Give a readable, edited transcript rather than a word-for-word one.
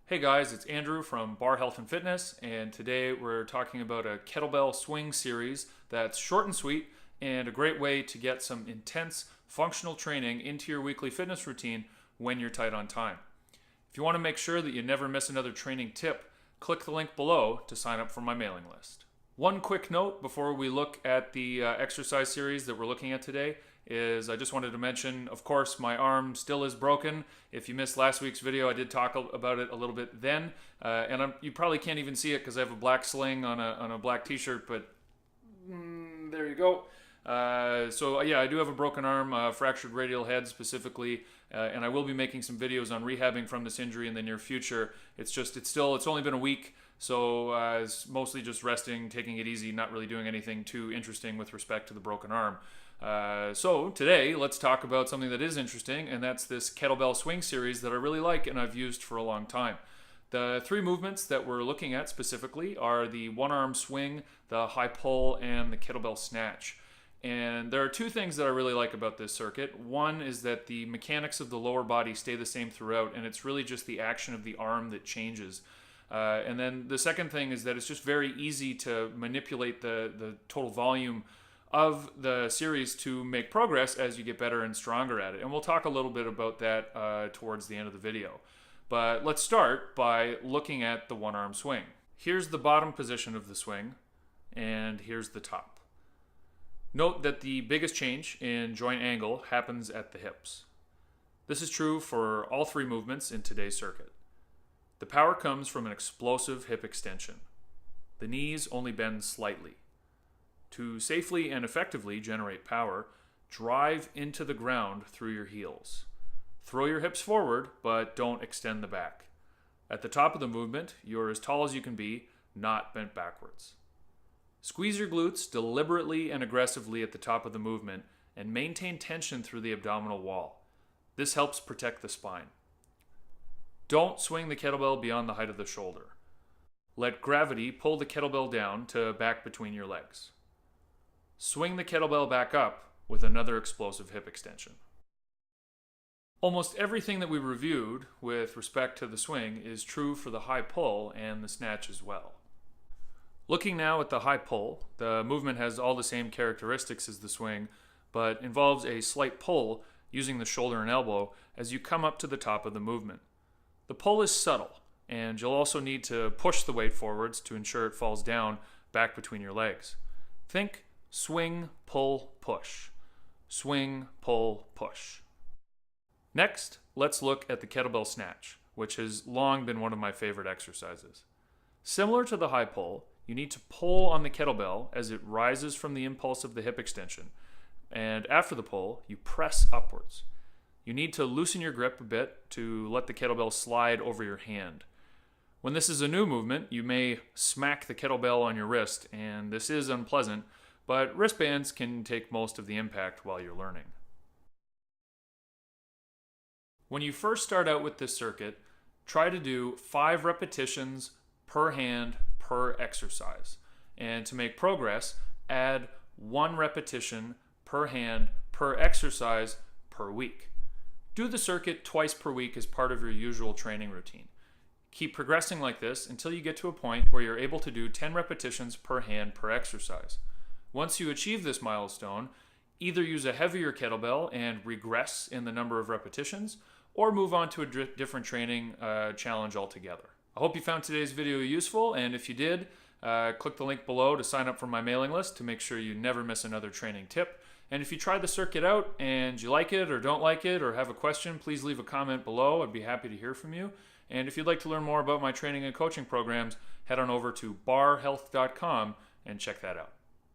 Hey guys, it's Andrew from Bar Health and Fitness, and today we're talking about a kettlebell swing series that's short and sweet and a great way to get some intense functional training into your weekly fitness routine when you're tight on time. If you want to make sure that you never miss another training tip, click the link below to sign up for my mailing list. One quick note before we look at the exercise series that we're looking at today is I just wanted to mention, of course, my arm still is broken. If you missed last week's video, I did talk about it a little bit then, and you probably can't even see it because I have a black sling on a black t-shirt, but there you go. So yeah, I do have a broken arm, fractured radial head specifically, and I will be making some videos on rehabbing from this injury in the near future. It's only been a week, so it's mostly just resting, taking it easy, not really doing anything too interesting with respect to the broken arm. So today, let's talk about something that is interesting, and that's this kettlebell swing series that I really like and I've used for a long time. The three movements that we're looking at specifically are the one-arm swing, the high pull, and the kettlebell snatch. And there are two things that I really like about this circuit. One is that the mechanics of the lower body stay the same throughout, and it's really just the action of the arm that changes. And then the second thing is that it's just very easy to manipulate the total volume of the series to make progress as you get better and stronger at it. And we'll talk a little bit about that towards the end of the video. But let's start by looking at the one-arm swing. Here's the bottom position of the swing, and here's the top. Note that the biggest change in joint angle happens at the hips. This is true for all three movements in today's circuit. The power comes from an explosive hip extension. The knees only bend slightly. To safely and effectively generate power, drive into the ground through your heels. Throw your hips forward, but don't extend the back. At the top of the movement, you're as tall as you can be, not bent backwards. Squeeze your glutes deliberately and aggressively at the top of the movement and maintain tension through the abdominal wall. This helps protect the spine. Don't swing the kettlebell beyond the height of the shoulder. Let gravity pull the kettlebell down to back between your legs. Swing the kettlebell back up with another explosive hip extension. Almost everything that we reviewed with respect to the swing is true for the high pull and the snatch as well. Looking now at the high pull, the movement has all the same characteristics as the swing, but involves a slight pull using the shoulder and elbow as you come up to the top of the movement. The pull is subtle, and you'll also need to push the weight forwards to ensure it falls down back between your legs. Think swing, pull, push. Swing, pull, push. Next, let's look at the kettlebell snatch, which has long been one of my favorite exercises. Similar to the high pull, you need to pull on the kettlebell as it rises from the impulse of the hip extension, and after the pull, you press upwards. You need to loosen your grip a bit to let the kettlebell slide over your hand. When this is a new movement, you may smack the kettlebell on your wrist, and this is unpleasant, but wristbands can take most of the impact while you're learning. When you first start out with this circuit, try to do 5 repetitions per hand per exercise. And to make progress, add 1 repetition per hand per exercise per week. Do the circuit twice per week as part of your usual training routine. Keep progressing like this until you get to a point where you're able to do 10 repetitions per hand per exercise. Once you achieve this milestone, either use a heavier kettlebell and regress in the number of repetitions, or move on to a different training challenge altogether. I hope you found today's video useful, and if you did, click the link below to sign up for my mailing list to make sure you never miss another training tip. And if you try the circuit out and you like it or don't like it or have a question, please leave a comment below. I'd be happy to hear from you. And if you'd like to learn more about my training and coaching programs, head on over to barhealth.com and check that out.